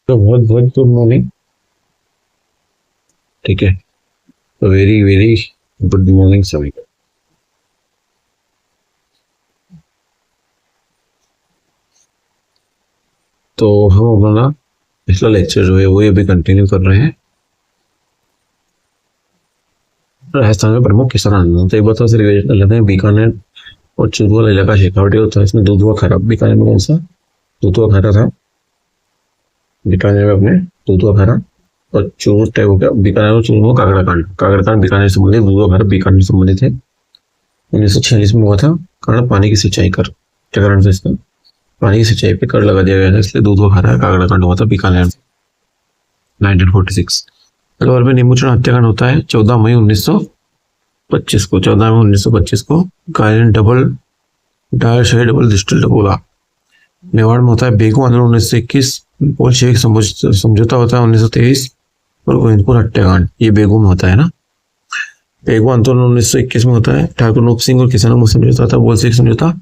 तो बहुत बहुत गुड मॉर्निंग। ठीक है, तो वेरी वेरी गुड मॉर्निंग सभी को। तो हम अपना पिछला लेक्चर जो है वो अभी कंटिन्यू कर रहे हैं। राजस्थान में प्रमुख किसान आंदोलन, तो एक बार से रिवाइज कर लेते हैं। बीकानेर और चूरू वाला इलाका शेखावटी होता है, इसमें दूध हुआ खराब। बीकानेर में कौन सा दूध हुआ खरा था? बीकानेर में अपने दूध हुआ खरा। और चूरू टाइप हो गया बीकानेर और चूरू में कागड़ा कांड। कागड़ा कांड बीकानेर से संबंधित, दूध हुआ खरा बीकानेर से संबंधित है। 1946 में हुआ था। कारण पानी की सिंचाई कर, क्या कारण था इसका? पानी की सिंचाई पे कर लगा दिया गया था, इसलिए दूध हुआ खरा कागड़ा कांड हुआ था बीकानेर में 1946। अलवर में नींबूचूर्ण हत्याकांड होता है 14 मई 1925 को। 14 मई 1925 को गायन डबल डायर शहर डबल डिस्टिल बोला। मेवाड़ में होता है बेगू आंदोलन 1921। बोल्शेविक समझौता होता है 1923। और गोविंदपुर हत्याकांड ये बेगू में होता है ना। बेगू आंदोलन 1921 में होता है। ठाकुर नूप सिंह और किसानों में समझौता था बोल्शेविक समझौता।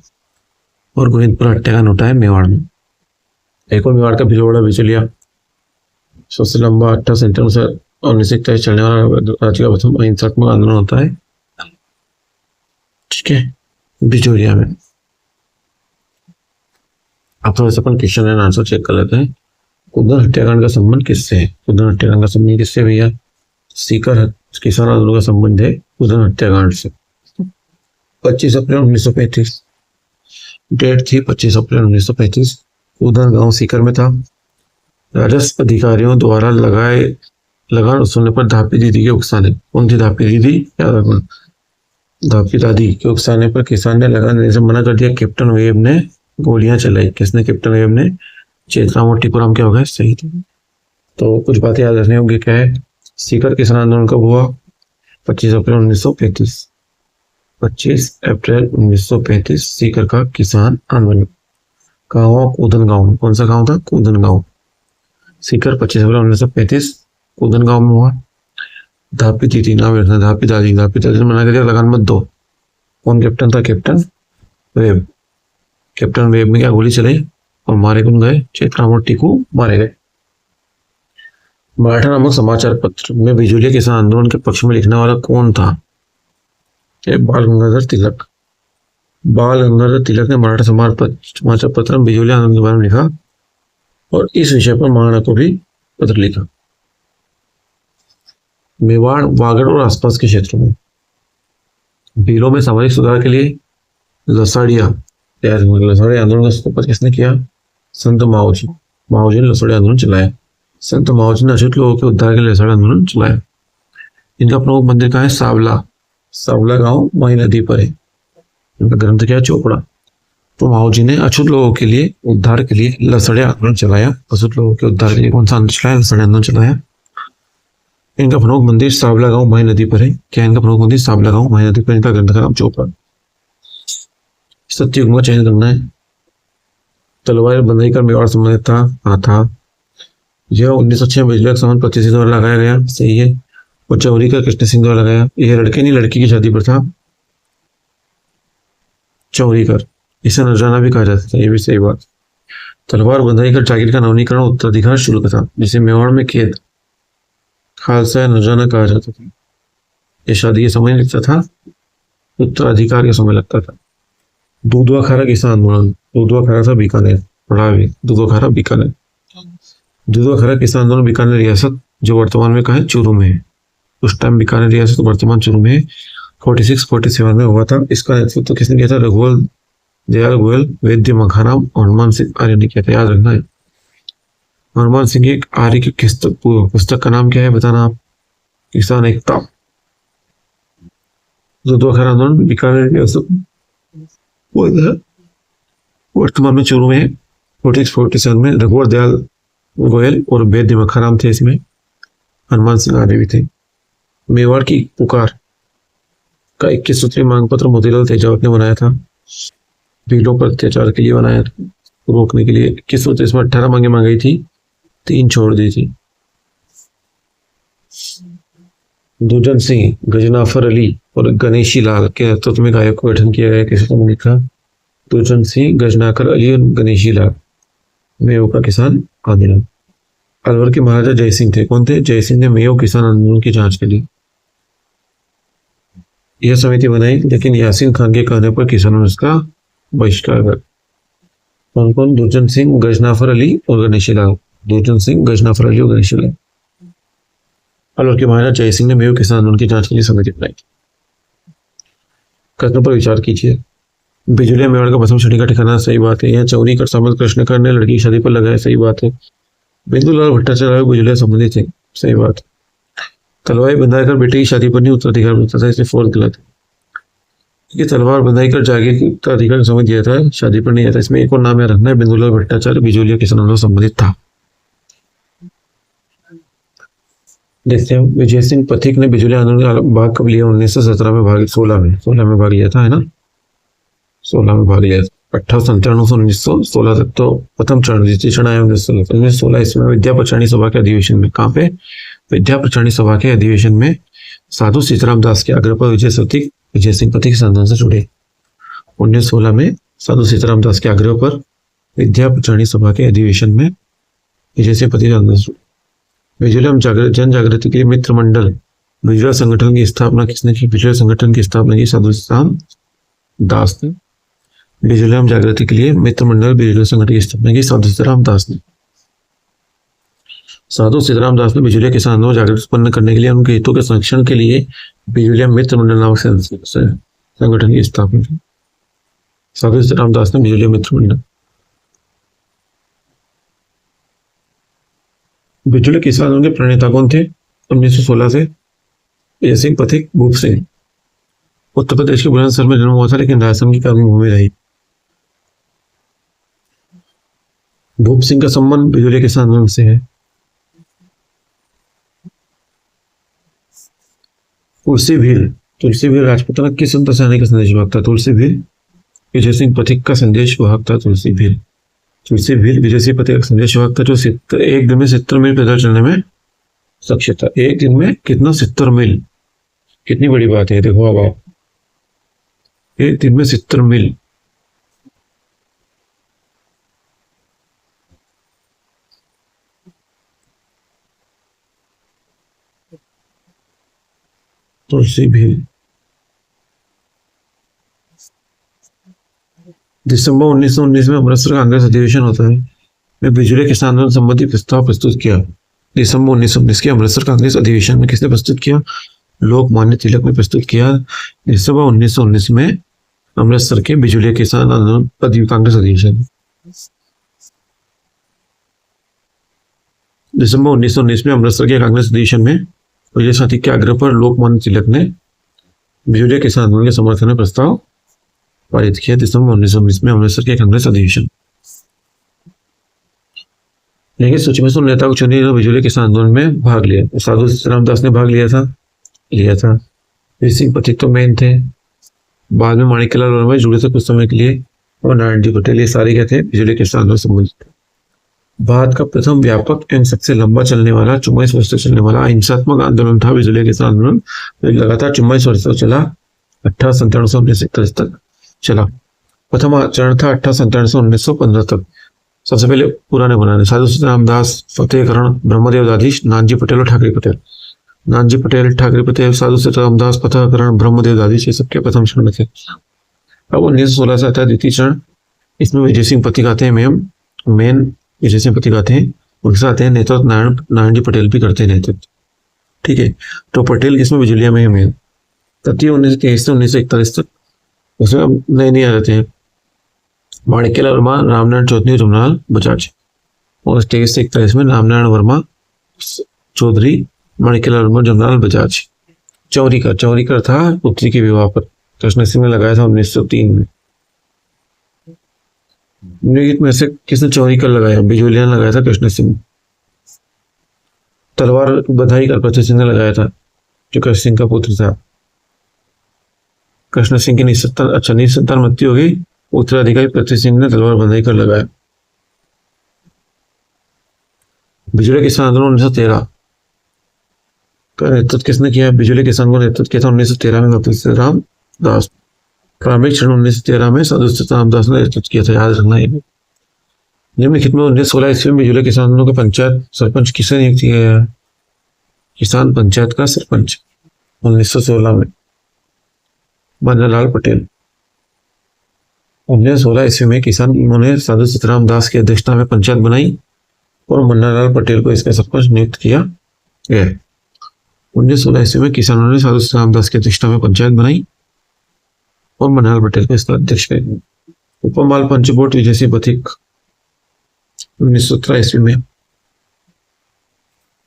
और गोविंदपुर हत्याकांड होता है मेवाड़ में। एक और मेवाड़ का भिलवाड़ा बिचौलिया सबसे लंबा 18 सेंटीमीटर से 1941 चलने वाला राज्य का प्रथम अहिंसात्मक आंदोलन होता है। ठीक है, बिचौलिया में। अब थोड़ा सा अपन क्वेश्चन एंड आंसर चेक कर लेते हैं। कुदन हत्याकांड का संबंध किससे है? कुदन हत्याकांड का संबंध किससे भैया? सीकर किसान आंदोलन का संबंध है कुदन हत्याकांड से। 25 अप्रैल 1935 डेट थी। 25 अप्रैल 1935 कुदन गांव सीकर में था। राजस्व अधिकारियों द्वारा लगान वसूलने पर धापी दीदी के उकसाने। कौन थी धापी दीदी? याद रखना, धापी दादी के उकसाने पर किसान ने लगान देने से मना कर दिया। कैप्टन वेब ने गोलियां चलाई। किसने? कैप्टन वेब ने। चेतराम और टिपूराम क्या हो गए? सही थे। तो कुछ बातें याद रखनी होंगी। क्या है? सीकर किसान आंदोलन कब हुआ? 25 अप्रैल 1935। 25 अप्रैल 1935 सीकर का किसान आंदोलन। कहाँ हुआ? कूदन गांव। कौन सा गांव था? कूदन गांव। सीकर 25 अप्रैल 1935 कूदन गांव में हुआ। धापी दीदी नाम रखना, धापी दादी। धापी दादी ने मना कर दिया लगान मत दो। कौन कैप्टन था? Captain web. कैप्टन वेब में क्या गोली चलाई और मारे कौन गए? चेतराम और टीकू मारे गए। मराठा नामक समाचार पत्र में बिजूलिया किसान आंदोलन के पक्ष में लिखने वाला कौन था? बाल गंगाधर तिलक। बाल गंगाधर तिलक ने मराठा समाचार पत्र में बिजूलिया आंदोलन के बारे में लिखा और इस विषय पर महाराणा को भी पत्र लिखा। मेवाड़, वागड़ और आसपास के क्षेत्रों में भीलों में सामाजिक सुधार के लिए लसाड़िया लसाड़ी आंदोलन का सूत्रपात किसने किया? संत माओजी। माओजी ने लसाड़ी आंदोलन चलाया। संत माओजी ने अछूत लोगों के उद्धार के लिए लसाड़ी आंदोलन चलाया। इनका प्रमुख मंदिर कहाँ है? सावला। सावला गांव मई नदी पर है। इनका ग्रंथ क्या है? चोपड़ा। तो माओजी ने अछूत लोगों के लिए उद्धार के लिए लसाड़ी आंदोलन चलाया। अछूत लोगों के उद्धार के लिए कौन सा आंदोलन चलाया? लसाड़ी आंदोलन चलाया। इनका प्रमुख मंदिर सावला गांव मई नदी पर है। क्या इनका प्रमुख मंदिर? सावला गांव मई नदी पर। इनका ग्रंथ का नाम चोपड़ा। सत्ययुग में चयन करना है। तलवार बंधाई कर मेवाड़ संबंधित था? हाँ था। यह 1906 में बिजली का संबंध पति सिंह द्वारा लगाया गया। सही है। और चौरी का कृष्ण सिंह द्वारा लगाया। यह लड़के नहीं लड़की की शादी पर था। चौरी कर, इसे नजराना भी कहा जाता था। ये भी सही बात। तलवार बंधाई कर जागीर का नवीनीकरण उत्तराधिकार शुरू का था, जिसे मेवाड़ में खेत खालसा या नजराना कहा जाता था। यह शादी के समय लगता था, उत्तराधिकार के समय लगता था। दूधवा खारा किसान आंदोलन। दूधवा खारा था बीकानेर। पढ़ा भी दूधवा खारा बीकानेर। दूधवा खारा किसान आंदोलन बीकानेर रियासत, जो वर्तमान में कहा है चूरू में है। उस टाइम बीकानेर रियासत वर्तमान चूरू में है। 46-47 में हुआ था। इसका नेतृत्व किसने किया था? रघुवर दयाल गोयल, वैद्य मखाराम और हनुमान सिंह आर्य ने किया था। याद रखना है। हनुमान सिंह एक आर्य की पुस्तक का नाम क्या है बताना आप? किसान एकता। दूधवा खारा आंदोलन बीकानेर रियासत वर्तमान में चूरू में है। 46-47 में रघुवर दयाल गोयल और वैद्य मखाराम थे। इसमें हनुमान सिंह आर्य भी थे। मेवाड़ की पुकार का 21 सूत्रीय मांग पत्र मोतीलाल तेजावत ने बनाया था। भीलों पर अत्याचार के लिए बनाया था, रोकने के लिए। 21 सूत्र, इसमें 18 मांगे मांगी थी, 3 छोड़ दी थी। दुर्जन सिंह, गजनाफर अली और गणेशी लाल के नेतृत्व में आयोग का गठन किया गया। किसने लिखा? दुर्जन सिंह, गजनाकर अली और गणेशी लाल। मेवाड़ का किसान आंदोलन। अलवर के महाराजा जयसिंह थे। कौन थे? जयसिंह ने मेयो किसान आंदोलन की जांच के लिए यह समिति बनाई, लेकिन यासीन खान के कहने पर किसानों ने इसका बहिष्कार कर। कौन कौन? दुर्जन सिंह, गजनाफर अली और गणेशी लाल। दुर्जन सिंह, गजनाफर अली और गणेशी लाल। अलवर के महाराजा जयसिंह ने मेयो किसान आंदोलन की जांच के लिए समिति बनाई। कथनों पर विचार कीजिए। बिजुलिया मेवाड़ का प्रथम श्रेणी का ठिकाना, सही बात है। यह चौरी कर सामंत कृष्णकर ने लड़की की शादी पर लगाया, सही बात है। बिंदुलाल भट्टाचार्य बिजुलिया संबंधित है, सही बात है। तलवार बंधाई कर बेटे की शादी पर नहीं उत्तराधिकार मिलता था, इसलिए फोर्थ गलत है। क्योंकि तलवार बंधाई कर जागीर की उत्तराधिकार समझ दिया था, शादी पर नहीं आता। इसमें एक और नाम याद रखना है, बिंदुलाल भट्टाचार्य बिजुलिया किसान आंदोलन संबंधित था। देखते हैं, विजय सिंह पथिक ने बिजुलिया आंदोलन में भाग कब लिया? 1917 में भाग, 16 में भाग लिया था, है ना? 16 में भाग लिया। 1897 से 1916 तक तो प्रथम चरण, द्वितीय चरण आया 1916 ईस्वी में विद्या प्रचारणी सभा के अधिवेशन में। कहाँ पे? विद्या प्रचारणी सभा के अधिवेशन में साधु सीताराम दास के आग्रह पर विजय सिंह पथिक इस आंदोलन से जुड़े। 1916 में साधु सीताराम दास के आग्रह पर विद्या प्रचारणी सभा के अधिवेशन में विजय सिंह पथिक आंदोलन से जुड़े। बिजुलिया जन जागृति के लिए मित्र मंडल बिजुलिया संगठन की स्थापना किसने की? बिजुलिया संगठन की स्थापना की साधु सीताराम दास ने। बिजुलिया जागृति के लिए मित्र मंडल बिजुलिया संगठन की स्थापना की साधु सीताराम दास ने। साधु सीताराम दास ने बिजुलिया किसान आंदोलन जागृति उत्पन्न करने के लिए उनके हितों के संरक्षण के लिए बिजुलिया मित्र मंडल नामक संगठन की स्थापना की। साधु सीताराम दास ने बिजुलिया मित्र मंडल। बिजुलिया किसान आंदोलन के प्रणेता कौन थे? 1916 से विजय सिंह पथिक, भूप सिंह। उत्तर प्रदेश के बुलंदशहर में जन्म हुआ था, लेकिन राजस्थान की कर्मभूमि रही। भूप सिंह का संबंध बिजुलिया किसान आंदोलन से है। तुलसी भील राजपूताना किस संत सेनानी का संदेश वाहक था? तुलसी भील विजय सिंह पथिक का संदेश वाहक था। तुलसी भील विजय सिंह पथिक का संदेश वाहक था, जो एक दिन में 70 मील पैदल चलने में सक्षम था। एक दिन में कितना? 70 मील। कितनी बड़ी बात है, देखो अब आप, एक दिन में 70 मील। तुलसी भील। दिसंबर 1919 में अमृतसर कांग्रेस अधिवेशन होता है, में बिजुलिया किसान आंदोलन संबंधी प्रस्ताव प्रस्तुत किया। दिसंबर 1919 के अमृतसर कांग्रेस अधिवेशन में किसने प्रस्तुत किया? लोकमान्य तिलक ने प्रस्तुत किया। दिसंबर 1919 में अमृतसर के बिजुलिया किसान आंदोलन कांग्रेस अधिवेशन। दिसंबर 1919 में अमृतसर के कांग्रेस अधिवेशन में विजय साथी के आग्रह पर लोकमान्य तिलक ने बिजुलिया किसान आंदोलन के समर्थन में प्रस्ताव पारित किया। दिसंबर 1919 में अमृतसर के कांग्रेस अधिवेशन। लेकिन सूची में से नेता को चुनी जो बिजुलिया किसान आंदोलन में भाग लिया। साधु सीताराम दास ने भाग लिया था। विजय सिंह पथिक तो मेन थे, बाद में माणिक्यलाल वर्मा जुड़े थे कुछ समय के लिए, और नारायण जी पटेल। ये सारे क्या थे? बिजुलिया किसान आंदोलन से संबंधित थे। भारत का प्रथम व्यापक एवं सबसे लंबा चलने वाला 44 वर्ष तक चलने वाला अहिंसात्मक आंदोलन था बिजुलिया किसान आंदोलन। लगातार 44 वर्ष तक चला, 1897 से 1941 तक चला। प्रथम चरण था 1897 से 1915 तक। सबसे पहले पुराने बनाने साधु सीताराम दास, फतेहकरण, ब्रह्मदेव दादीश, नानजी पटेल और ठाकरे पटेल। नानजी पटेल, ठाकरे पटेल, साधु सीताराम दास, फतेहकरण, ब्रह्मदेव दादीश, ये सबके प्रथम चरण में थे। अब 1916 से आता है द्वितीय चरण। इसमें विजय सिंह पथिक आते हैं, मेन विजय सिंह पथिक आते हैं। उनके साथ हैं नेतृत्व नारायण जी पटेल भी करते हैं नेतृत्व, ठीक है। तो पटेल किसमें? बिजुलिया में है मेन। तृतीय 1923 से 1941 तक उसमें नए आ जाते हैं माणिक्यलाल वर्मा, रामनारायण चौधरी, जमनालाल बजाज। और 23 से 41 में रामनारायण वर्मा चौधरी, माणिक्यलाल वर्मा, जमनालाल बजाज। चौरीकर था पुत्री के विवाह पर, कृष्ण सिंह ने लगाया था 1903 में। निम्नलिखित में से किसने चौरीकर लगाया? बिजुलिया ने लगाया था, कृष्ण सिंह। तलवार बधाई कर पृथ्वी सिंह ने लगाया था, जो कृष्ण सिंह का पुत्र था। कृष्ण सिंह की निसंतान मृत्यु हो गई, उत्तराधिकारी पृथ्वी सिंह ने तलवार बंधाई कर लगाया। बिजुलिया किसान आंदोलन 1913 का नेतृत्व किसने किया? बिजुलिया किसान को नेतृत्व किया था 1913 में साधु सीताराम दास। प्रारंभिक चरण 1913 में साधु सीताराम दास ने नेतृत्व किया था, याद रखना है। निम्नलिखित में 1916 ईस्वी में बिजौलिया किसान आंदोलन का पंचायत सरपंच किसे नियुक्त किया गया? किसान पंचायत का सरपंच 1916 में मन्नालाल पटेल। 1916 ईस्वी में किसानों ने साधु सीताराम दास की अध्यक्षता में पंचायत बनाई और मन्नालाल पटेल को इसका सरपंच नियुक्त किया गया। 1916 ईस्वी में किसानों ने साधु सीताराम दास की अध्यक्षता में पंचायत बनाई और मन्नालाल पटेल को इसका अध्यक्ष कर दिया। उपमाल पंचकोट विजय सिंह पथिक 1917 ईस्वी में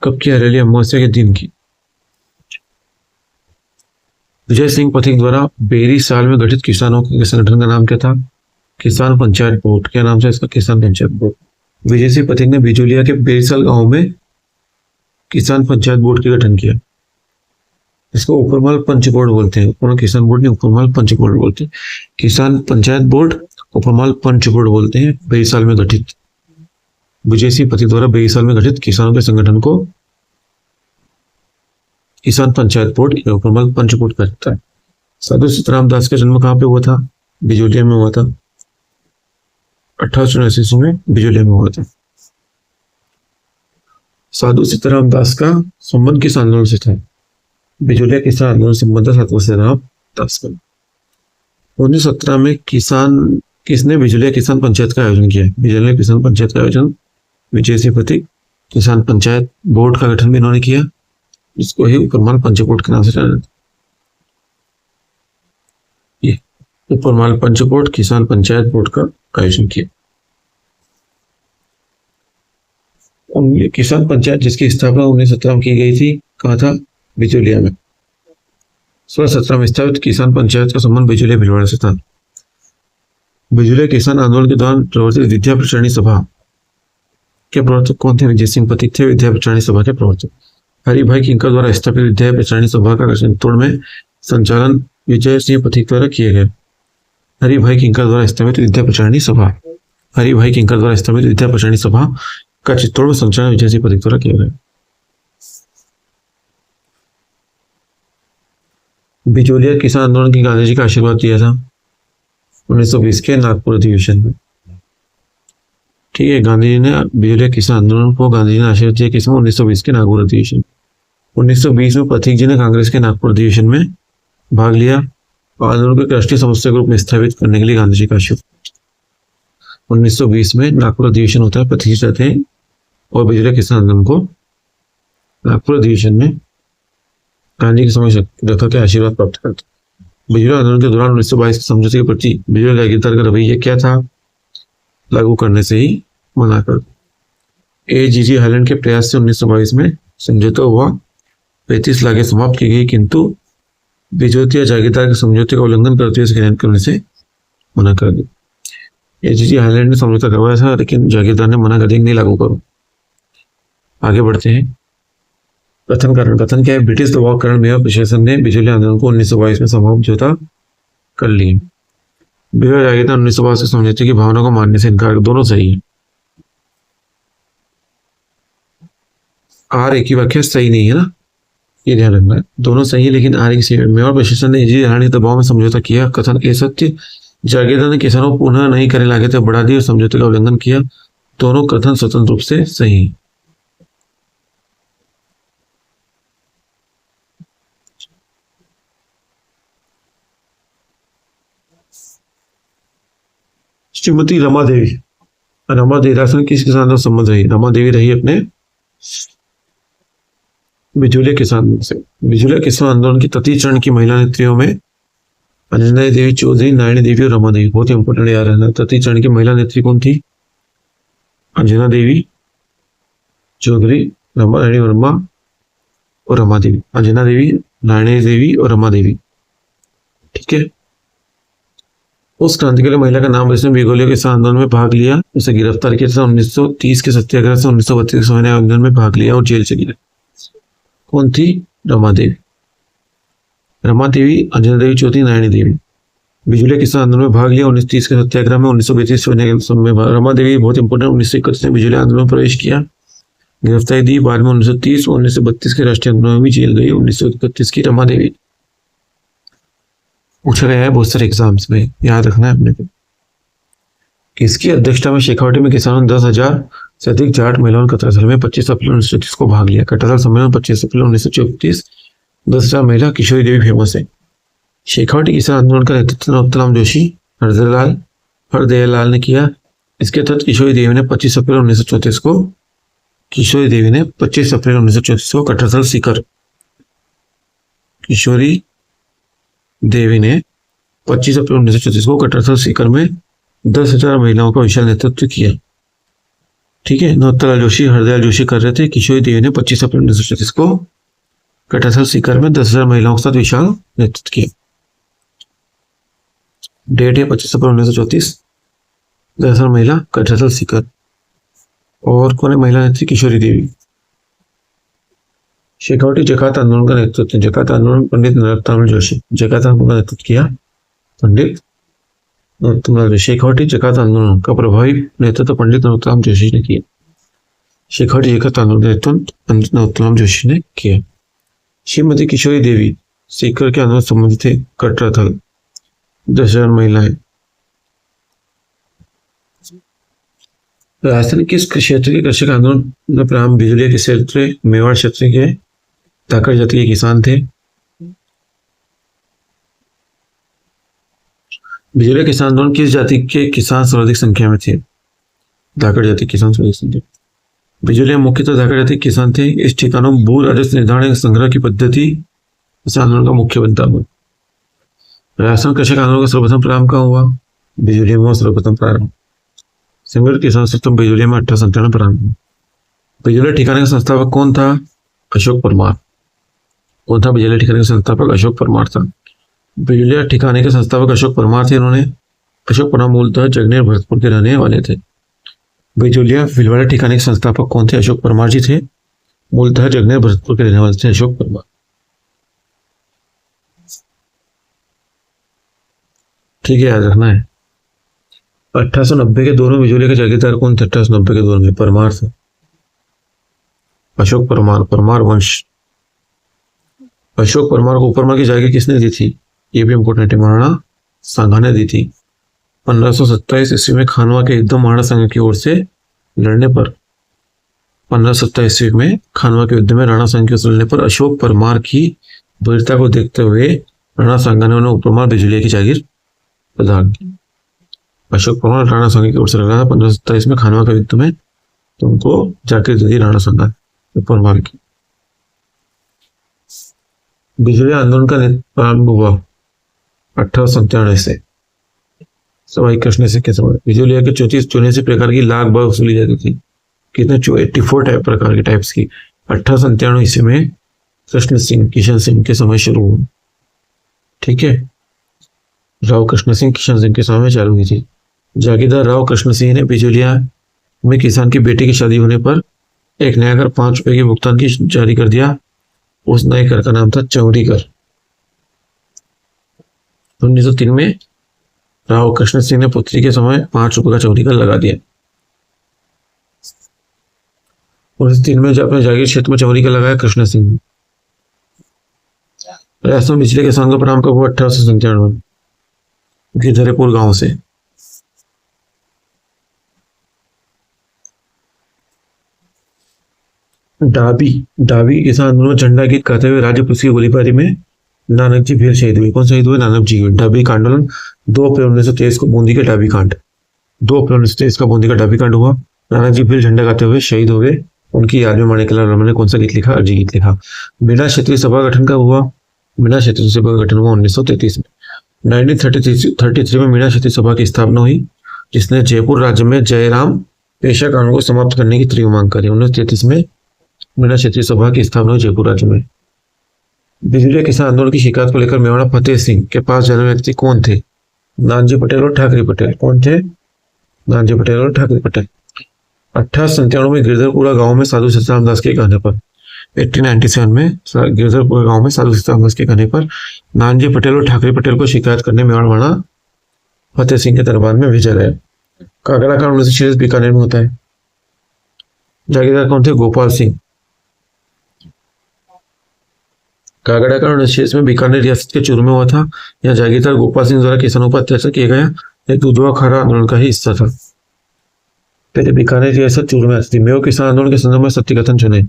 कब की रैली? अमावस्या के दिन की। विजय सिंह पथिक द्वारा बेरी साल में गठित किसानों के संगठन का नाम क्या था? किसान पंचायत बोर्ड। क्या नाम था इसका? किसान पंचायत बोर्ड। विजय सिंह पथिक ने बिजौलिया के बेरीसाल गांव में किसान पंचायत बोर्ड का गठन किया। इसको उपरमाल पंच बोर्ड बोलते हैं। पूर्ण किसान बोर्ड नहीं, उपरमाल पंच बोर्ड बोलते हैं। किसान पंचायत बोर्ड उपरमाल पंच बोर्ड बोलते हैं। बेरीसाल में गठित विजय सिंह पथिक द्वारा बेरीसाल में गठित किसानों के संगठन को किसान पंचायत बोर्ड या उपरमाल पंच बोर्ड कहता है। साधु सीताराम दास का जन्म कहाँ पे हुआ था? बिजौलिया में हुआ था। 1884 ईस्वी में बिजौलिया में हुआ था। साधु सीताराम दास का संबंध किस आंदोलन से था? बिजौलिया किसान आंदोलन से संबंध साधु सीताराम दास का। 1917 में किसने बिजौलिया किसान पंचायत का आयोजन किया? बिजौलिया किसान पंचायत का आयोजन विजय सिंह पथिक। किसान पंचायत बोर्ड का गठन भी इन्होंने किया, इसको ही उपरमाल पंच बोर्ड के नाम से जाना जाता है। ये उपरमाल पंच बोर्ड किसान पंचायत बोर्ड का आयोजन किया। किसान पंचायत जिसकी स्थापना 1917 में की गई थी, कहा था? बिजौलिया में। 1617 में स्थापित किसान पंचायत का संबंध बिजौलिया भीलवाड़ा से था। बिजौलिया किसान आंदोलन के दौरान प्रवर्तित विद्या प्रचारिणी सभा के प्रवर्तक कौन थे? विजय सिंह पथिक थे विद्या प्रचारिणी सभा के प्रवर्तक। हरिभाई किंकर द्वारा स्थापित विद्या प्रचारिणी सभा का चित्तौड़ में संचालन विजय सिंह पथिक द्वारा किया गया। हरिभाई किंकर द्वारा स्थापित विद्या प्रचारिणी सभा हरिभाई किंकर द्वारा स्थापित विद्या प्रचारिणी सभा का चित्तौड़ में संचालन विजय सिंह पथिक द्वारा किया गया। बिजौलिया किसान आंदोलन की गांधी जी का आशीर्वाद दिया था 1920 के नागपुर अधिवेशन में। ठीक है, गांधी जी ने बिजौलिया किसान आंदोलन को गांधी जी ने आशीर्वाद दिया किसमें? 1920 के नागपुर अधिवेशन। 1920 में पथिक जी ने कांग्रेस के नागपुर अधिवेशन में भाग लिया और आंदोलन को राष्ट्रीय समस्या ग्रुप में स्थापित करने के लिए गांधी जी का आशीर्वाद। 1920 में नागपुर अधिवेशन होता है, पथिक जी रहते हैं और बिजौलिया किसान आंदोलन को नागपुर अधिवेशन में गांधी के समक्ष रखा के आशीर्वाद प्राप्त करते। बिजौलिया आंदोलन के दौरान 1922 के समझौते के प्रति बिजौलिया जागीरदार का रवैया क्या था? लागू करने से ही मना कर। AGG हाईलैंड के प्रयास से 1922 में समझौता हुआ, 35 लागें समाप्त की गई, किंतु बिजौलिया जागीरदार के समझौते का उल्लंघन करते हुए करने से मना कर दी। AGG हाईलैंड ने समझौता करवाया था, लेकिन जागीरदार ने मना कर दिया, नहीं लागू करो। आगे बढ़ते हैं। कथन कारण। कथन क्या है? ब्रिटिश दबाव के कारण मेवाड़ प्रशासन ने बिजौलिया आंदोलन को 1922 में समझौता कर लिया। बिजौलिया जागीरदार 1922 के समझौते की भावना को मानने से इनकार। दोनों सही है। आर एक ही वाक्य सही नहीं है ना, ये ध्यान रखना है। दोनों सही है लेकिन आर एक सही है। मेवाड़ प्रशासन ने AGG हाईलैंड के दबाव में समझौता किया। कथन ए सत्य। जागीरदार ने किसानों को पुनः नहीं करने लागत बढ़ा दी और समझौते का उल्लंघन किया। दोनों कथन स्वतंत्र रूप से सही है। श्रीमती रमा देवी। रमा देवी राजस्थान किसके साथ संबंध रही? रमा देवी रही अपने बिजौलिया किसान से। बिजौलिया किसान आंदोलन की तृतीय चरण की महिला नेत्रियों में अंजना देवी चौधरी, नारायणी देवी और रमा देवी। बहुत इंपॉर्टेंट याद रहना। तृतीय चरण की महिला नेत्री कौन थी? अंजना देवी चौधरी, नारायणी वर्मा और रमा देवी। अंजना देवी, नारायणी देवी और रमा देवी। ठीक है। उस क्रांतिकारी महिला का नाम जिसने बिजौलिया किसान आंदोलन में भाग लिया, उसे गिरफ्तार किया था 1930 के सत्याग्रह से 1932 के आंदोलन में भाग लिया और जेल चली गई। कौन थी? रमा देवी। रमा देवी, अंजना देवी चौधरी, नारायणी देवी। बिजौलिया किसान आंदोलन में भाग लिया 1930 के सत्याग्रह में। 1932 में रमा देवी बहुत इंपॉर्टेंट 1931 में बिजौलिया आंदोलन में प्रवेश किया, गिरफ्तारी दी। बाद में 1930 और 1932 के राष्ट्रीय आंदोलन में भी जेल गई। 1931 की रमा देवी। पूछा गया है बहुत सारे एग्जाम्स में, याद रखना है अपने को। किसकी अध्यक्षता में शेखावाटी में किसानों ने 10,000 से अधिक जाट महिलाओं ने कटरासल में 25 अप्रैल 1934 को भाग लिया। कटरासल सम्मेलन 25 अप्रैल 1934। 10,000 महिला किशोरी देवी फेमस है। शेखावाटी किसान आंदोलन का नेतृत्व नरोत्तम जोशी, हरदयालाल ने किया। इसके तहत किशोरी देवी ने 25 अप्रैल 1934 को कटरासल सीकर किशोरी देवी ने 25 अप्रैल 1934 को कटरासल सीकर में 10,000 महिलाओं का विशाल नेतृत्व किया। ठीक है, नरोत्तम जोशी, हरदयाल जोशी कर रहे थे। किशोरी देवी ने 25 अप्रैल 1934 को कटरासल सीकर में 10,000 महिलाओं के साथ विशाल नेतृत्व किया। डेट है 25 अप्रैल 1934। 10,000 महिला कटरासल सीकर। और कौन है महिला नेत्री? किशोरी देवी। शेखावटी जकात आंदोलन का नेतृत्व, जकात आंदोलन पंडित नरोत्तम जोशी, जकात आंदोलन का नेतृत्व किया पंडित नरोत्तम जोशी। शेखावटी जकात आंदोलन का प्रभावी नेतृत्व पंडित नरोत्तम जोशी ने किया। शेखावटी जकात आंदोलन का नेतृत्व पंडित नरोत्तम जोशी ने किया। श्रीमती किशोरी देवी सीकर के आंदोलन संबंधित थे। कटराथल 10,000 महिलाएं। राजस्थान किस क्षेत्र के कृषक आंदोलन में प्रारंभ? बिजलिया के क्षेत्र, मेवाड़ क्षेत्र के धाकड़ जाति के किसान थे। बिजलिया किसान आंदोलन किस जाति के किसान सर्वाधिक संख्या में थे? धाकड़ जाति किसान सर्वाधिक संख्या। बिजलिया मुख्यतः धाकड़ जाति के किसान थे। इस ठिकानों भू राजस्व निर्धारण संग्रह की पद्धति इस आंदोलन का मुख्य मुद्दा हुआ। राजस्थान कृषक आंदोलन का सर्वप्रथम प्रारंभ कहाँ हुआ? बिजलिया में सर्वप्रथम प्रारंभ। संगठित किसान सिस्टम बिजलिया में 1897 में प्रारंभ हुआ। बिजलिया ठिकाने का संस्थापक कौन था? अशोक परमार। कौन था बिजलिया ठिकाने का संस्थापक? अशोक परमार था। बिजलिया ठिकाने के संस्थापक अशोक परमार थे। इन्होंने अशोक परमार मूलतः जगनेर भरतपुर के रहने वाले थे। बिजलिया भीलवाड़ा ठिकाने के संस्थापक कौन थे? अशोक परमार जी थे। मूलतः जगनेर भरतपुर के रहने वाले थे अशोक परमार। ठीक है, याद रखना है। 1890 के दौर में बिजलिया के जागीरदार कौन थे? 1890 के दौर में परमार थे। अशोक परमार, परमार वंश। अशोक परमार को परमार की जागीर किसने दी थी? ये भी इंपोर्टेंट है, महाराणा सांगा ने दी थी। 1527 ईस्वी में खानवा के युद्ध महाराणा सांगा की ओर से लड़ने पर 1527 ईस्वी में खानवा के युद्ध में राणा सांगा की ओर से लड़ने पर अशोक परमार की वीरता को देखते हुए राणा सांगा ने उन्हें उपरमार बिजलिया की जागीर प्रदान की। अशोक परमार राणा सांगा की ओर से लड़ा था 1527 में खानवा के युद्ध में, तो उनको जागीर दे दी राणा सांगा परमार की। बिजलिया आंदोलन का प्रारंभ हुआ 1897 से। सवाई कृष्ण से के समय बिजलिया के 34 प्रकार की लाख बार वसूली जाती थी। कितने? 84 टाइप प्रकार के टाइप्स की। 1897 ईस्वी में कृष्ण सिंह, किशन सिंह के समय शुरू हुआ। ठीक है, राव कृष्ण सिंह, किशन सिंह के समय में चालू हुई थी। जागीरदार राव कृष्ण सिंह ने बिजलिया में किसान की बेटी की शादी होने पर एक नया कर 5 रुपए के भुगतान की जारी कर दिया। उस नए कर का नाम था चौरी कर। 1903 में राव कृष्ण सिंह ने पुत्री के समय 5 रुपए का चौरी कर लगा दिया। 1903 में जब अपने जागीर क्षेत्र में चौरी कर लगाया कृष्ण सिंह। राजस्थान बिजली किसान का प्रारंभ कब हुआ? 1897 गिरधरेपुर गांव से। डाबी किसान आंदोलन में झंडा गीत गाते हुए राज्य पुलिस की गोलीबारी में नानक जी भील शहीद हुए। कौन शहीद हुए? नानक जी। डाबी का आंदोलन 2 अप्रैल 1923 को बूंदी के डाबी कांड, 2 अप्रैल 1923 का बूंदी का डाबी कांड हुआ। नानक जी भील झंडा गाते हुए शहीद हो गए। उनकी याद में माणिकलाल वर्मा ने कौन सा गीत लिखा? अर्जी गीत लिखा। मीणा क्षेत्रीय सभा गठन कब हुआ? मीणा क्षेत्रीय सभा का गठन हुआ 1933 में। 1933 में मीणा क्षेत्रीय सभा की स्थापना हुई, जिसने जयपुर राज्य में जयराम पेशा कानून को समाप्त करने की तीव्र मांग करी। 1933 में मीणा क्षेत्रीय सभा की स्थापना हुई जयपुर राज्य में। बिजलिया किसान आंदोलन की शिकायत को लेकर मेवाड़ा फतेह सिंह के पास जाने वाले व्यक्ति कौन थे? नानजी पटेल और ठाकरे पटेल। कौन थे? नानजी पटेल और ठाकरे पटेल। 1897 में गिरधरपुरा गांव में साधु सीताराम दास के कहने पर 1897 में गिरधरपुरा गांव में साधु सीताराम दास के कहने पर नानजी पटेल और ठाकरे पटेल को शिकायत करने मेवाड़ा फतेह सिंह के दरबार में भेजा गया। कागड़ा का 1946 बीकानेर में होता है। जागीरदार कौन थे? गोपाल सिंह। कागड़ा का 1946 में बीकानेर रियासत के चूरू में हुआ था। यहाँ जागीरदार गोपाल सिंह द्वारा किसानों पर अत्याचार किया गया एक दुधवा खरा आंदोलन का ही हिस्सा था। पहले बीकानेर रियासत चूरू में आती थी। मेवाड़ किसान आंदोलन के संदर्भ में सत्य कथन चुने।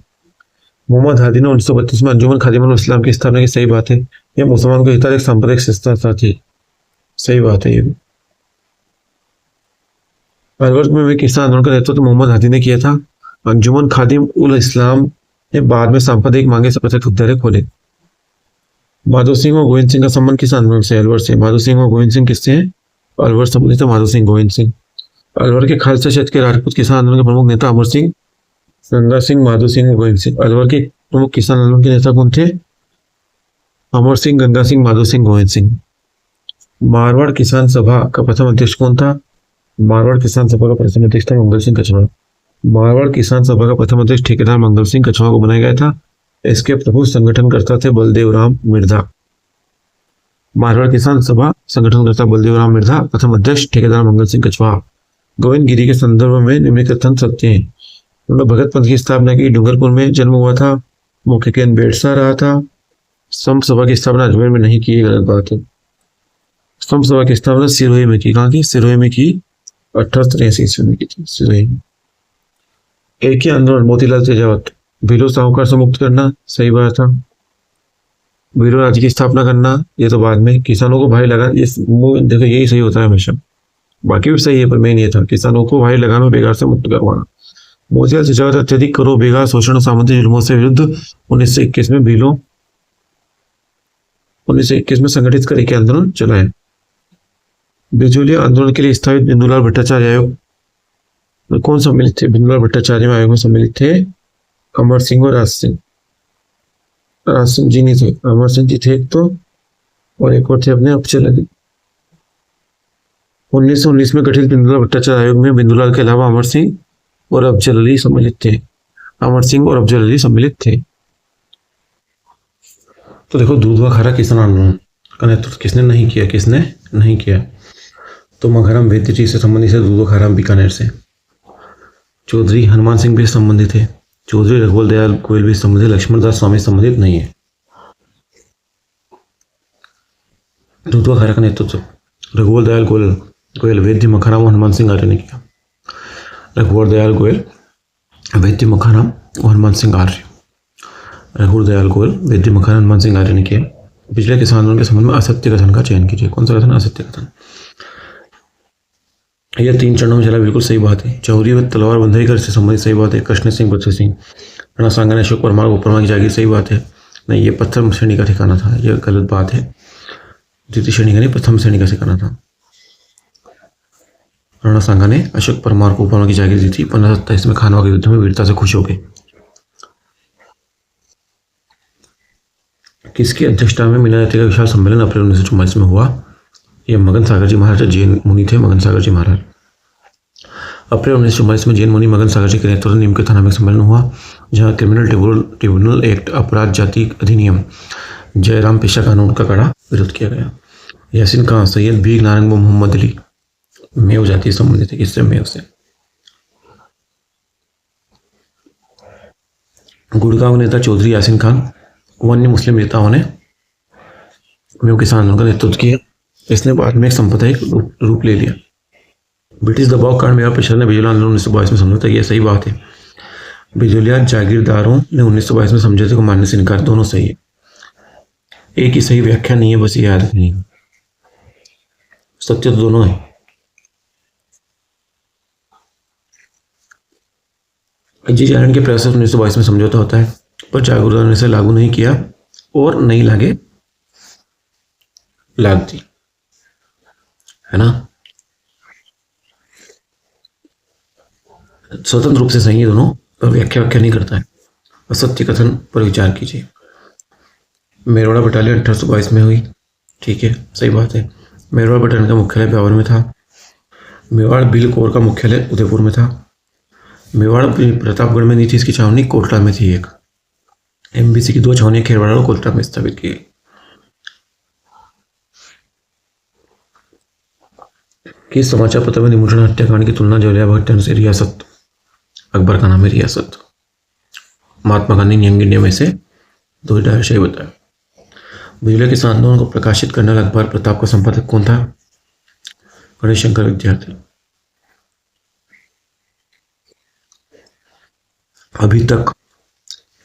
मोहम्मद हादी ने 1932 में अंजुमन खादिमुल इस्लाम की स्थापना की, सही बात है। यह मुसलमान को हित एक सांप्रदायिक संस्था थी, सही बात है ये भी। अलवर में भी किसान आंदोलन का नेतृत्व मोहम्मद हादी ने किया था। अंजुमन खादिम उल इस्लाम ने बाद में सांप्रदायिक मांगे से पृथक विद्यालय खोले। माधो सिंह और गोविंद सिंह का संबंध किस आंदोलन से? अलवर से। माधो सिंह और गोविंद सिंह किससे हैं? अलवर संबंधित है माधो सिंह गोविंद सिंह। अलवर के खालसा क्षेत्र के राजपूत किसान आंदोलन के प्रमुख नेता अमर सिंह, गंगा सिंह, माधो सिंह और गोविंद सिंह। अलवर के प्रमुख किसान आंदोलन के नेता कौन थे? अमर सिंह, गंगा सिंह, माधो सिंह, गोविंद सिंह। मारवाड़ किसान सभा का प्रथम अध्यक्ष कौन था? मारवाड़ किसान सभा का प्रथम अध्यक्ष था मंगल सिंह कछवाहा। मारवाड़ किसान सभा का प्रथम अध्यक्ष ठेकेदार मंगल सिंह कछवाहा को बनाया गया था। इसके प्रमुख संगठनकर्ता थे बलदेव राम मिर्धा। मारवाड़ किसान सभा संगठनकर्ता बलदेव राम मिर्धा, प्रथम अध्यक्ष ठेकेदार मंगल सिंह कछवाहा। गोविंद गिरी के संदर्भ में निम्नलिखित कथन सत्य हैं। उन्होंने भगत पंथ की स्थापना की, डूंगरपुर में जन्म हुआ था, मुख्य केंद्र बेड़सा रहा था। स्तंभ सभा की स्थापना अजमेर में नहीं की, गलत बात है। स्तंभ सभा की स्थापना सिरोही में की। कहाँ की? सिरोही में की, 1883 ईस्वी में की थी सिरोही में। एक ही आंदोलन मोतीलाल तेजावत, भीलो साहूकार से मुक्त करना, सही बात था। भीलो राज्य की स्थापना करना, ये तो बाद में। किसानों को भारी लगा, ये देखो यही सही होता है हमेशा, बाकी भी सही है, पर मेन ये था किसानों को भारी लगाना, बेगार से मुक्त करवाना। मोतीलाल तेजावत अत्यधिक करो, बेगार, शोषण, सामंती जुल्मों से विरुद्ध 1921 में भीलो 1921 में संगठित कर एक आंदोलन चलाया। बिजोलिया आंदोलन के लिए स्थापित बिंदुलाल भट्टाचार्य आयोग में कौन सम्मिलित थे? बिंदुलाल भट्टाचार्य आयोग में सम्मिलित थे अमर सिंह और राज सिंह। राज सिंह जी नहीं थे, अमर सिंह जी थे एक तो, और एक और थे अपने अफजल अली। 1919 में गठित बिंदुलाल भट्टाचार्य आयोग में बिंदुलाल के अलावा अमर सिंह और अफजल अली सम्मिलित थे। अमर सिंह और अफजल अली सम्मिलित थे। तो देखो, दूधवा खारा किसान आंदोलन का नेतृत्व किसने नहीं किया? किसने नहीं किया? तो मघाराम वैद्य जी से संबंधित है, दूधवा खारा बीकानेर से। चौधरी हनुमान सिंह भी संबंधित है। चौधरी रघुवर दयाल गोयल भी संबंधित, लक्ष्मण दास स्वामी संबंधित नहीं है। दूधवा खारा का नेतृत्व रघुवर दयाल गोयल, वैद्य मखाराम और हनुमान सिंह आर्य ने किया। रघुवर दयाल गोयल, वैद्य मखाराम और हनुमान सिंह आर्य। रघुवर दयाल गोयल, वैद्य मखाराम, हनुमान सिंह आर्य ने किया। पिछले किसान आंदोलन के संबंध में असत्य कथन का चयन कीजिए। कौन सा कथन? असत्य कथन। यह 3 चरणों में चला, बिल्कुल सही बात है। चौरी व तलवार बंधाई कर से संबंधित, सही बात है। कृष्ण सिंह, बच्चू सिंह, राणा सांगा ने अशोक परमार को परमार की जागीर, सही बात है। नहीं, ये प्रथम श्रेणी का ठिकाना था, यह गलत बात है। द्वितीय श्रेणी का नहीं, प्रथम श्रेणी का ठिकाना था। राणा सांगा ने अशोक परमार को परमार की जागीर दी थी 1527 में खानवा के युद्ध में वीरता से खुश हो गए। किसकी अध्यक्षता में मीना जाति का विशाल सम्मेलन अप्रैल 1944 में हुआ? यह मगन सागर जी महाराज जैन मुनि थे। मगन सागर जी महाराज अप्रैल 1944 में जैन मुनि मगन सागर जी के नेतृत्व में नीम के थाना में सम्मेलन हुआ, जहां क्रिमिनल ट्रिब्यूनल एक्ट, अपराध जाति अधिनियम, जयराम पेशा कानून का कड़ा विरोध किया गया। यासीन खान, सैयद भीख नारंग, मोहम्मद अली मेव जाति संबंधित है। किससे? मेव से। गुड़गांव नेता चौधरी यासीन खान, वन्य मुस्लिम नेताओं ने मेव किसान आंदोलन का नेतृत्व किया। इसने बाद में एक सांप्रदायिक रूप ले लिया। ब्रिटिश दबाव कारण मेवा परिषद ने बिजोलिया आंदोलन 1922 में समझौता किया, सही बात है। बिजोलिया जागीरदारों ने 1922 में समझौते को मानने से इनकार, दोनों सही है। एक ही सही व्याख्या नहीं है, बस ये याद रखनी है। सत्य तो दोनों है। जी चारण के प्रयास 1922 में समझौता होता है, पर जागीरदारों ने इसे लागू नहीं किया और नहीं लागे लाग दी, है ना। स्वतंत्र रूप से सही है दोनों, पर व्याख्या नहीं करता है। असत्य कथन पर विचार कीजिए। मेरवाड़ा बटालियन 1822 में हुई, ठीक है, सही बात है। मेरवाड़ा बटालियन का मुख्यालय ब्यावर में था। मेवाड़ बिल कोर का मुख्यालय उदयपुर में था। मेवाड़ प्रतापगढ़ में नहीं थी, इसकी छावनी कोटला में थी। एक एमबीसी की 2 छावनियां खेरवाड़ा और कोटला में स्थापित की। किस समाचार पत्र में निमोचन हत्याकांड की तुलना जलिया भट्टन से रियासत अकबर का नाम है रियासत। महात्मा गांधी यंग इंडिया में से 2000 बताया। बिजली के आंदोलन को प्रकाशित करने वाला अखबार प्रताप का संपादक कौन था? गणेश शंकर विद्यार्थी। अभी तक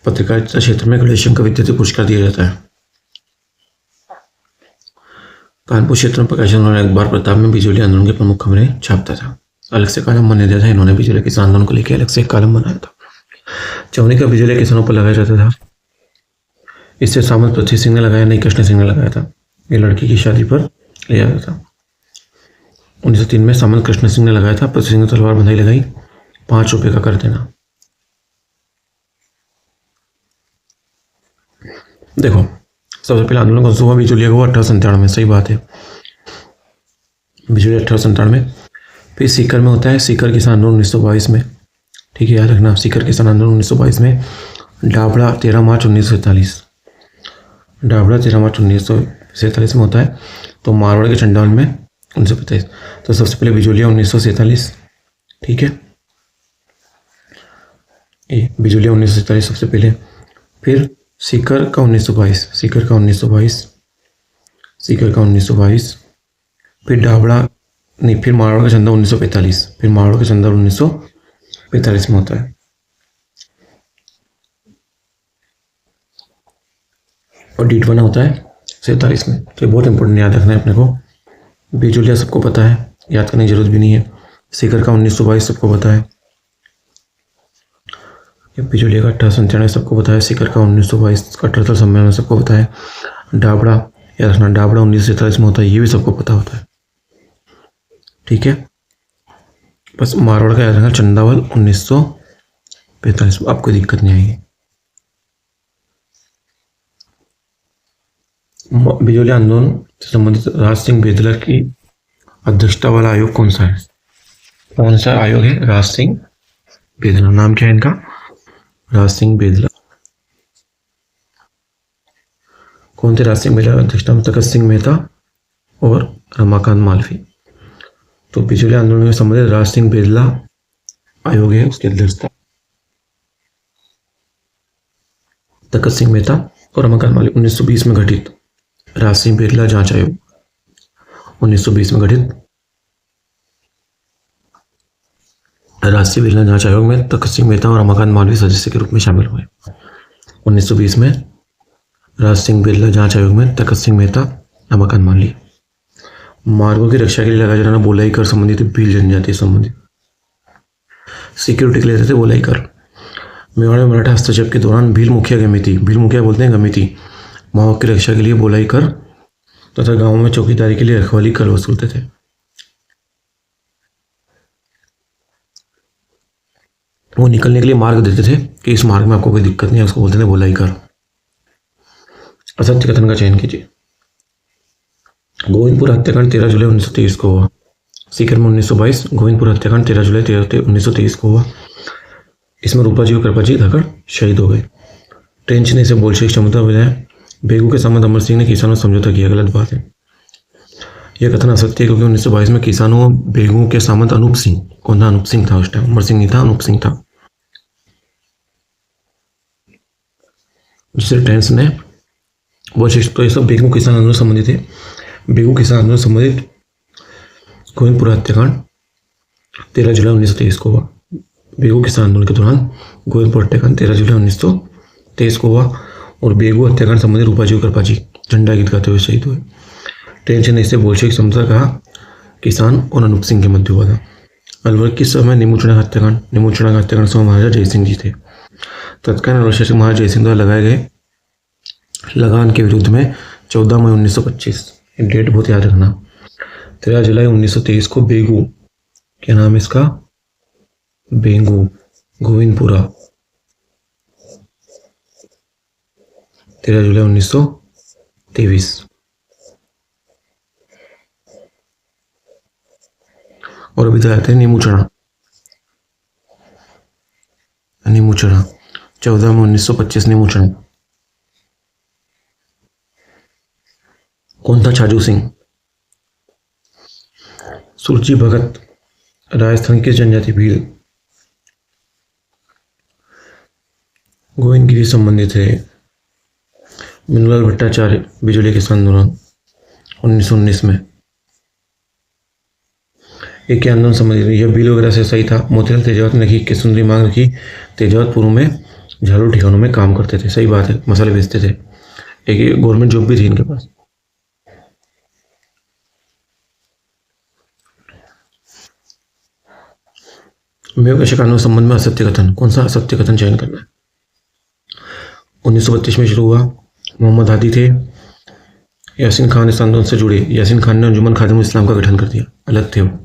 पत्रकारिता क्षेत्र में गणेशंकर विद्यार्थी पुरस्कार दिया जाता है। कानपुर क्षेत्र में प्रकाशित उन्होंने अखबार प्रताप में बिजली आंदोलन की प्रमुख खबरें छापता था। अलग से कॉलम बने दिया था इन्होंने, बिजली किसान आंदोलन को लेकर अलग से एक कॉलम बनाया था। चवनी का बिजली किसानों पर लगाया जाता था। इससे सामंत पृथ्वी सिंह ने लगाया, नहीं कृष्ण सिंह ने लगाया था। ये लड़की की शादी पर लिया जाता था। 1903 में सामंत कृष्ण सिंह ने लगाया था। पृथ्वी सिंह ने तलवार बंधाई लगाई, 5 रुपए का कर देना। देखो, सबसे पहले आंदोलन कौन सा हुआ? बिजलिया को 1897 में, सही बात है, बिजली 1897। फिर सीकर में होता है, सीकर किसान आंदोलन 1922 में, ठीक है, याद रखना। सीकर किसान आंदोलन 1922 में। डाबड़ा 13 मार्च 1947, डाबड़ा 13 मार्च 1947 में होता है। तो मारवाड़ के चंडाल में 1945। तो सबसे पहले बिजलिया 1947, ठीक है, ये बिजलिया 1947 सबसे पहले। फिर सीकर का 1922, सीकर का 1922, सीकर का 1922। फिर डाबड़ा नहीं, फिर मारवाड़ का चंदा 1945, फिर मारवाड़ का चंदा 1945 में होता है। और डीडवाना होता है 47 में। तो ये बहुत इंपॉर्टेंट, याद रखना है अपने को। बिजलिया सबको पता है, याद करने की जरूरत भी नहीं है। सीकर का 1922 सबको पता है। बिजलिया का 1897 सबको पता है। सीकर का 1922 का 78 सम्मेलन सबको पता है। डाबड़ा याद रखना, डाबड़ा 1947 में होता है, ये भी सबको पता होता है, ठीक है। बस मारवाड़ का याद रखना, चंदावल 1945, आपको दिक्कत नहीं आएगी। बिजली आंदोलन से संबंधित राज सिंह बेदला की अध्यक्षता वाला आयोग कौन सा है? कौन सा आयोग है? राज सिंह बेदला, नाम क्या है इनका? राज सिंह बेदला। कौन थे राज सिंह बेदला अध्यक्षता में? तखत सिंह मेहता और रमाकांत मालवी। तो बिजली आंदोलन से संबंधित राज सिंह बेदला आयोग है, उसकी अध्यक्षता तखत सिंह मेहता और रमाकांत मालवी। 1920 में गठित राज सिंह बेदला जांच आयोग, 1920 में गठित राज सिंह बेदला जांच आयोग में तखत सिंह मेहता और रमाकांत मालवी सदस्य के रूप में शामिल हुए। 1920 में राज सिंह बेदला जांच आयोग में तखत सिंह मेहता, रमाकांत मालवी। मार्गों की रक्षा के लिए लगाया जाना बोलाई कर संबंधित, भील जनजाति संबंधित सिक्योरिटी के लिए थे बोलाई कर। मेवाड़ में मराठा हस्तक्षेप के दौरान भील मुखिया गमिति, भील मुखिया बोलते हैं गमिति, माओ की रक्षा के लिए बोलाई कर तथा गांवों में चौकीदारी के लिए रखवाली कर वसूलते थे। वो निकलने के लिए मार्ग देते थे कि इस मार्ग में आपको कोई दिक्कत नहीं है, उसको बोलते थे बोलाई कर। असत्य कथन का चयन कीजिए। गोविंदपुर हत्याकांड 13 जुलाई 1923 को हुआ। सीकर में 1922, गोविंदपुर हत्याकांड 13 जुलाई 1923 को हुआ। इसमें रूपाजी और कृपाजी धाकड़ शहीद हो गए। ट्रेंच ने इसे बोल्शेविक क्षमता बताया। बेगू के सामंत अमर सिंह ने किसानों से समझौता किया, गलत बात है, यह कथन असत्य है, क्योंकि 1922 में किसानों बेगू के सामंत अनूप सिंह, कौन था? अनूप सिंह था उस टाइम, अमर सिंह नहीं था, अनूप सिंह था। दूसरे ट्रेंच ने बोल्शेविक, तो ये सब बेगू किसान आंदोलन संबंधित है। बेगू किसान आंदोलन संबंधित गोविंदपुर हत्याकांड 13 जुलाई 1923 को हुआ। बेगू किसान आंदोलन के दौरान गोविंदपुर हत्याकांड 13 जुलाई 1923 को हुआ। और बेगू हत्याकांड संबंधित रूपाजी और कृपाजी झंडा गीत गाते हुए शहीद हुए। ट्रेंच ने इसे बोल्शेविक समझौता कहा, किसान और अनूप सिंह के मध्य हुआ था। अलवर किस समय निमुचुड़ा हत्याकांड, निमुचुड़ा हत्याकांड समय महाराजा जयसिंह जी थे। तत्कालीन अलवर महाराजा जयसिंह द्वारा लगाए गए लगान के विरुद्ध में 14 मई 1925, डेट बहुत याद रखना। 13 जुलाई 1923 को बेगू, क्या नाम है इसका? बेगू गोविंदपुरा, 13 जुलाई 1923। और अभी तो आते हैं नीमूचड़ा, नीमूचड़ा 14 में 1925 नीमूचड़ा। कौन था? छाजू सिंह। सुरजी भगत राजस्थान की जनजाति भील। गोविंदगिरी संबंधित है। मिनलाल भट्टाचार्य बिजली किसान आंदोलन 1919 में। ये क्या आंदोलन समझ रही, यह बिल वगैरह से सही था। मोतीलाल तेजावत ने रखी कि सुंदरी मांग रखी, तेजावत पूर्व में झाड़ू ठिकानों में काम करते थे, सही बात है, मसाले बेचते थे। एक गवर्नमेंट जॉब भी थी इनके पास। मेवाकशी कानून संबंध में असत्य कथन, कौन सा असत्य कथन चयन करना है। 1932 में शुरू हुआ, मोहम्मद हादी थे, यासीन खान इस आंदोलन से जुड़े, यासीन खान ने अंजुमन खादिम इस्लाम का गठन कर दिया, अलग थे वो।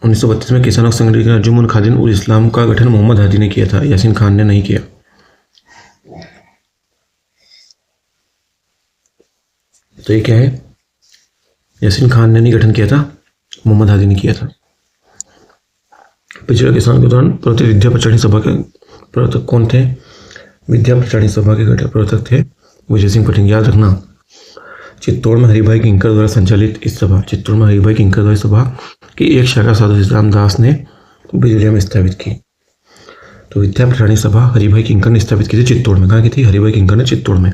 1932 में किसानों संगठन अंजुमन खादिम उल इस्लाम का गठन मोहम्मद हादी ने किया था, यासीन खान ने नहीं किया। तो ये क्या है, यासीन खान ने नहीं गठन किया था, मोहम्मद हादी ने किया था। पिछड़ा किसान के दौरान प्रवर्तित विद्या प्रचारिणी सभा के प्रवर्तक कौन थे। विद्या प्रचारिणी सभा के घटक प्रवर्तक थे विजय सिंह पटेल। याद रखना, चित्तौड़ में हरिभाई किंकर द्वारा संचालित इस सभा, चित्तौड़ में हरिभाई किंकर द्वारा सभा की एक शाखा साधु सीताराम दास ने बिजुलिया में स्थापित की। तो विद्या प्रचारिणी सभा हरिभाई किंकर ने स्थापित की थी चित्तौड़ में। कहाँ की थी, हरिभाई किंकर ने चित्तौड़ में।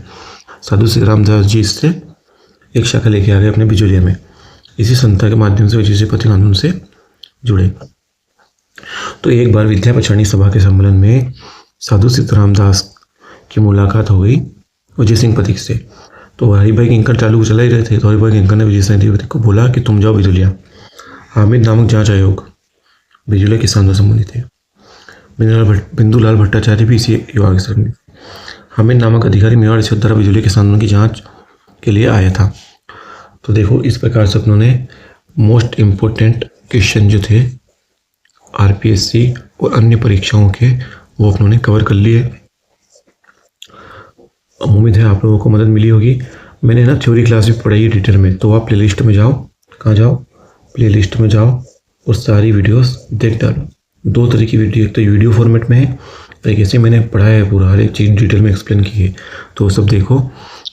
साधु सीताराम दास जी इससे एक शाखा लेके आ गए अपने बिजुलिया में। इसी संस्था के माध्यम से विजय सिंह पटेल आंदोलन से जुड़े। तो एक बार विद्या प्रचारिणी सभा के सम्मेलन में साधु सीताराम दास की मुलाकात हो गई विजय सिंह पथिक से। तो हरिभाई किंकर चालू चला ही रहे थे, तो हरिभाई किंकर ने विजय सिंह पथिक को बोला कि तुम जाओ बिजुलिया। हामिद नामक जांच आयोग बिजुलिया किसान से संबंधित है। बिंदुलाल भट्टाचार्य भी इसी विभाग से। हामिद नामक अधिकारी मेवाड़ क्षेत्र द्वारा बिजुलिया किसानों की जांच के लिए आया था। तो देखो, इस प्रकार से अपनों ने मोस्ट इम्पोर्टेंट क्वेश्चन जो थे आरपीएससी और अन्य परीक्षाओं के, वो अपनों ने कवर कर लिए। उम्मीद है आप लोगों को मदद मिली होगी। मैंने ना थ्योरी क्लास भी पढ़ाई है डिटेल में, तो आप प्लेलिस्ट में जाओ। कहाँ जाओ, प्लेलिस्ट में जाओ और सारी वीडियोस देख डालो। 2 तरह की वीडियो, एक तो वीडियो फॉर्मेट में है, एक ऐसे मैंने पढ़ाया है, पूरा हर एक चीज़ डिटेल में एक्सप्लेन की है। तो सब देखो,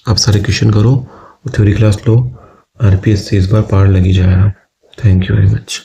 आप सारे क्वेश्चन करो और थ्योरी क्लास लो। आरपीएससी इस बार पार लगी जाएगा। Thank you very much.